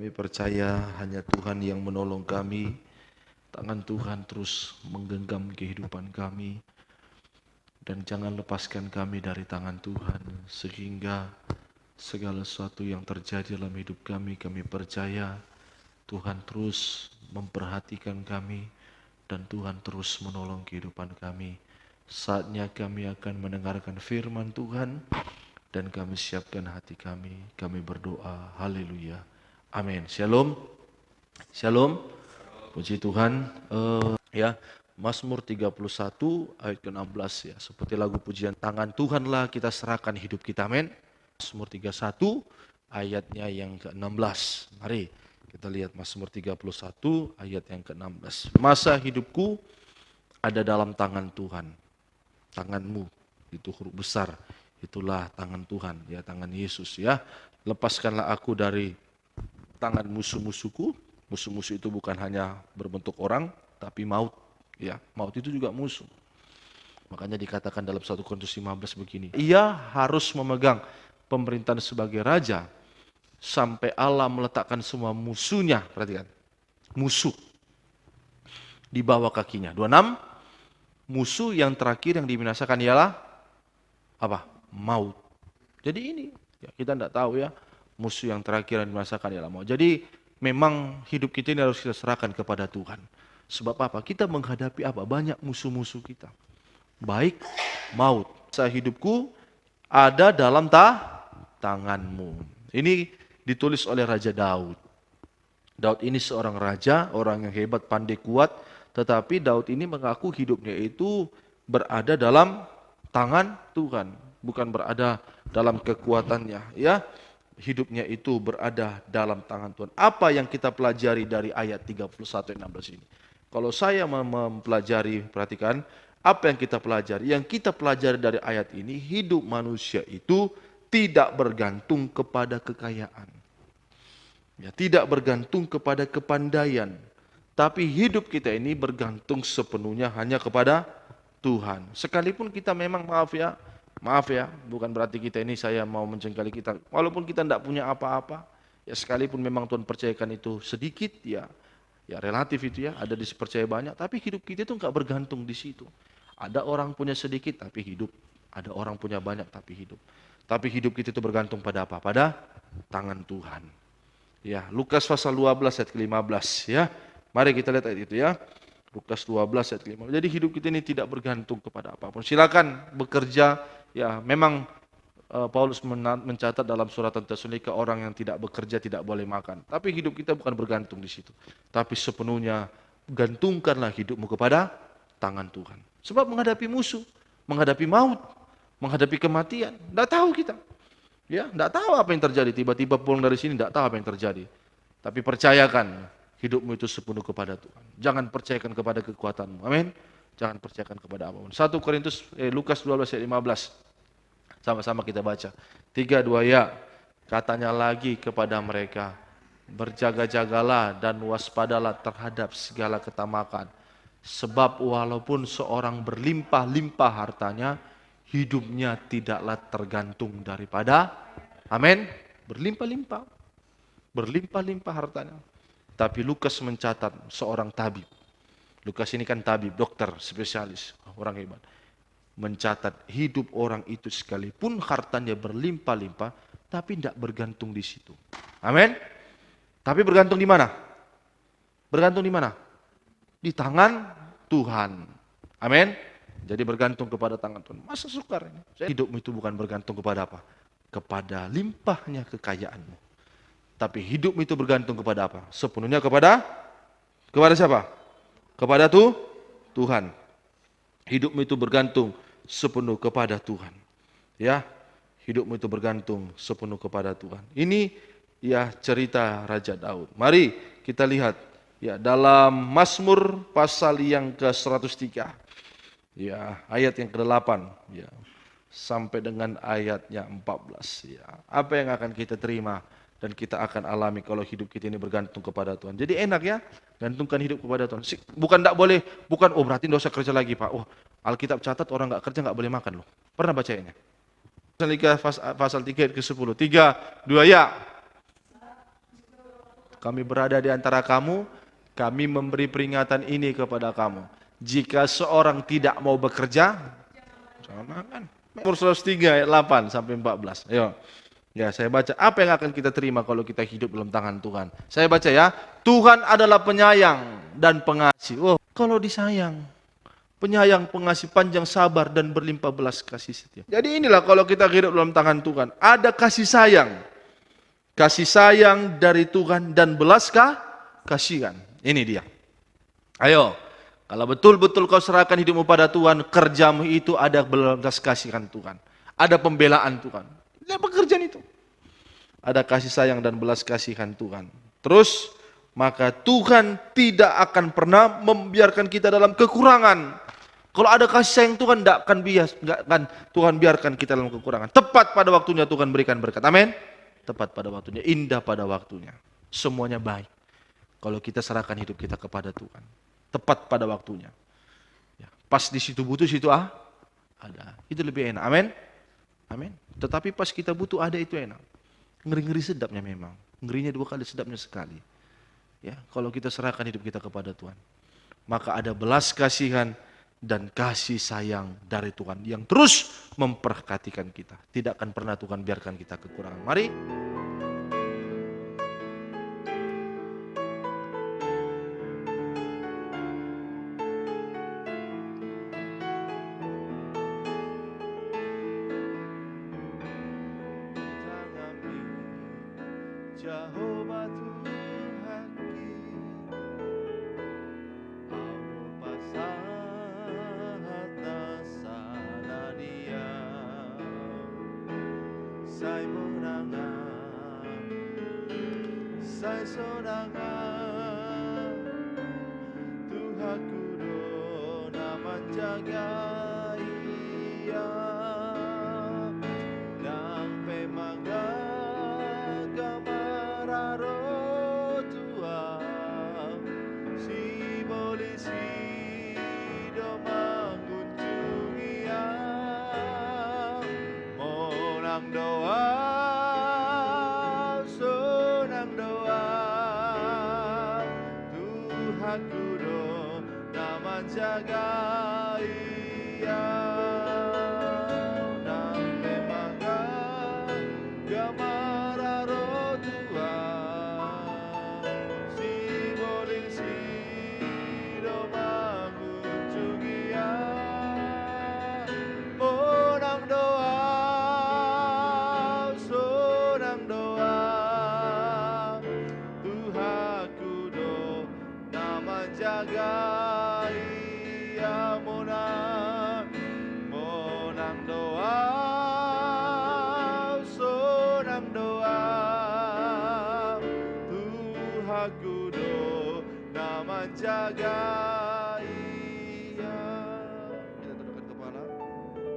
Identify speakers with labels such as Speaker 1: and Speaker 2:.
Speaker 1: Kami percaya hanya Tuhan yang menolong kami. Tangan Tuhan terus menggenggam kehidupan kami. Dan jangan lepaskan kami dari tangan Tuhan. Sehingga segala sesuatu yang terjadi dalam hidup kami percaya Tuhan terus memperhatikan kami. Dan Tuhan terus menolong kehidupan kami. Saatnya kami akan mendengarkan firman Tuhan. Dan kami siapkan hati kami. Kami berdoa. Haleluya. Amin. Shalom. Shalom. Puji Tuhan. Ya, Mazmur 31 ayat ke-16 ya. Seperti lagu pujian, tangan Tuhanlah kita serahkan hidup kita. Amin. Mazmur 31 ayatnya yang ke-16. Mari kita lihat Mazmur 31 ayat yang ke-16. Masa hidupku ada dalam tangan Tuhan. Tanganmu itu huruf besar. Itulah tangan Tuhan, ya, tangan Yesus ya. Lepaskanlah aku dari tangan musuh-musuhku. Musuh-musuh itu bukan hanya berbentuk orang, tapi maut. Ya, maut itu juga musuh. Makanya dikatakan dalam 1 Korintus 15 begini. Ia harus memegang pemerintahan sebagai raja sampai Allah meletakkan semua musuhnya. Perhatikan. Musuh di bawah kakinya. 26. Musuh yang terakhir yang dibinasakan ialah apa? Maut. Jadi ini ya, kita tidak tahu ya, musuh yang terakhir yang dibinasakan ialah maut. Jadi memang hidup kita ini harus kita serahkan kepada Tuhan. Sebab apa? Kita menghadapi apa? Banyak musuh-musuh kita. Baik maut. Masa hidupku ada dalam tanganmu. Ini ditulis oleh Raja Daud. Daud ini seorang raja, orang yang hebat, pandai, kuat. Tetapi Daud ini mengaku hidupnya itu berada dalam tangan Tuhan. Bukan berada dalam kekuatannya. Ya, hidupnya itu berada dalam tangan Tuhan. Apa yang kita pelajari dari ayat 31 dan 16 ini? Kalau saya mempelajari, perhatikan, apa yang kita pelajari? Yang kita pelajari dari ayat ini, hidup manusia itu tidak bergantung kepada kekayaan. Ya, tidak bergantung kepada kepandaian. Tapi hidup kita ini bergantung sepenuhnya hanya kepada Tuhan. Sekalipun kita memang maaf ya, bukan berarti kita ini saya mau mencengkali kita. Walaupun kita tidak punya apa-apa, ya sekalipun memang Tuhan percayakan itu sedikit, ya relatif itu ya, ada dipercaya banyak, tapi hidup kita itu nggak bergantung di situ. Ada orang punya sedikit tapi hidup, ada orang punya banyak tapi hidup. Tapi hidup kita itu bergantung pada apa? Pada tangan Tuhan. Ya, Lukas pasal 12 ayat ke-15 ya. Mari kita lihat ayat itu ya. Lukas 12 ayat ke-15. Jadi hidup kita ini tidak bergantung kepada apapun. Silakan bekerja. Ya, memang Paulus mencatat dalam surat Tesalonika orang yang tidak bekerja tidak boleh makan. Tapi hidup kita bukan bergantung di situ. Tapi sepenuhnya gantungkanlah hidupmu kepada tangan Tuhan. Sebab menghadapi musuh, menghadapi maut, menghadapi kematian, tidak tahu kita. Ya, tidak tahu apa yang terjadi. Tiba-tiba pulang dari sini tidak tahu apa yang terjadi. Tapi percayakan hidupmu itu sepenuh kepada Tuhan. Jangan percayakan kepada kekuatanmu. Amin. Jangan percayakan kepada apapun. 1 Korintus Lukas 12 ayat 15. Sama-sama kita baca. 3, 2 ya. Katanya lagi kepada mereka, berjaga-jagalah dan waspadalah terhadap segala ketamakan. Sebab walaupun seorang berlimpah-limpah hartanya, hidupnya tidaklah tergantung daripada, amin, berlimpah-limpah. Berlimpah-limpah hartanya. Tapi Lukas mencatat seorang tabib. Lukas ini kan tabib, dokter, spesialis, orang hebat. Mencatat hidup orang itu sekalipun hartanya berlimpah-limpah, tapi tidak bergantung di situ. Amin. Tapi bergantung di mana? Bergantung di mana? Di tangan Tuhan. Amin. Jadi bergantung kepada tangan Tuhan. Masa sukar ini? Hidupmu itu bukan bergantung kepada apa? Kepada limpahnya kekayaanmu. Tapi hidupmu itu bergantung kepada apa? Sepenuhnya kepada siapa? Kepada Tuhan. Hidupmu itu bergantung sepenuh kepada Tuhan. Ya, hidupmu itu bergantung sepenuh kepada Tuhan. Ini ya cerita Raja Daud. Mari kita lihat ya dalam Mazmur pasal yang ke-103. Ya, ayat yang ke-8 ya sampai dengan ayatnya 14 ya. Apa yang akan kita terima dan kita akan alami kalau hidup kita ini bergantung kepada Tuhan. Jadi enak ya, gantungkan hidup kepada Tuhan. Bukan tidak boleh, bukan oh berarti tidak usah kerja lagi Pak. Oh, Alkitab catat orang nggak kerja nggak boleh makan loh. Pernah baca ini? Pasal 3 ayat ke-10. 3, 2 ya. kami berada di antara kamu, kami memberi peringatan ini kepada kamu. Jika seorang tidak mau bekerja, jangan makan. Mazmur 103 ayat 8 sampai 14. Ayo. Ya, saya baca apa yang akan kita terima kalau kita hidup dalam tangan Tuhan. Saya baca ya, Tuhan adalah penyayang dan pengasih. Oh, kalau disayang, penyayang, pengasih, panjang sabar dan berlimpah belas kasih setia. Jadi inilah kalau kita hidup dalam tangan Tuhan, ada kasih sayang. Kasih sayang dari Tuhan dan belas kasihan. Ini dia. Ayo, kalau betul-betul kau serahkan hidupmu pada Tuhan, kerjamu itu ada belas kasihan Tuhan. Ada pembelaan Tuhan. Lihat pekerjaan itu. Ada kasih sayang dan belas kasihan Tuhan. Terus, maka Tuhan tidak akan pernah membiarkan kita dalam kekurangan. Kalau ada kasih sayang Tuhan, tidak akan Tuhan biarkan kita dalam kekurangan. Tepat pada waktunya Tuhan berikan berkat. Amin. Tepat pada waktunya, indah pada waktunya. Semuanya baik. Kalau kita serahkan hidup kita kepada Tuhan. Tepat pada waktunya. Ya, pas di situ butuh, situ ada. Itu lebih enak. Amin. Amin. Tetapi pas kita butuh ada itu enak. Ngeri-ngeri sedapnya memang. Ngerinya 2 kali, sedapnya sekali. Ya, kalau kita serahkan hidup kita kepada Tuhan. Maka ada belas kasihan dan kasih sayang dari Tuhan yang terus memperhatikan kita. Tidak akan pernah Tuhan biarkan kita kekurangan. Mari. Jehovah Tuhan kita, Allah pasahat nasana dia, saya menangan, saya sonangan, Tuhan kudo nama jaga ia, nang pemangga senang doa, Tuhan kudo nama jaga ia, nang memang gamara roh Tuhan, si boling si do mengunjungi ia, menang doa. Jaga ia menang doa, senang doa, Tuhan kudo nama jaga.